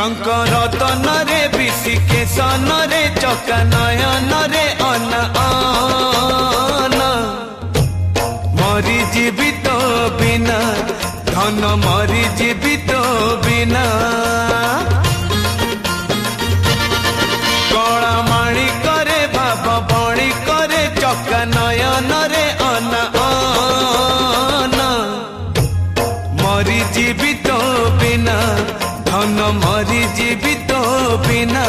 टंक रतन रे विशिकेशन रे चका नयन रे अन अन मरी जीवित बिना धन मरी जीवित बिना कला माणी करे भाव बणी करे चका नयन रे अन अन मरी जीवित बिना धन मरी जीवित बिना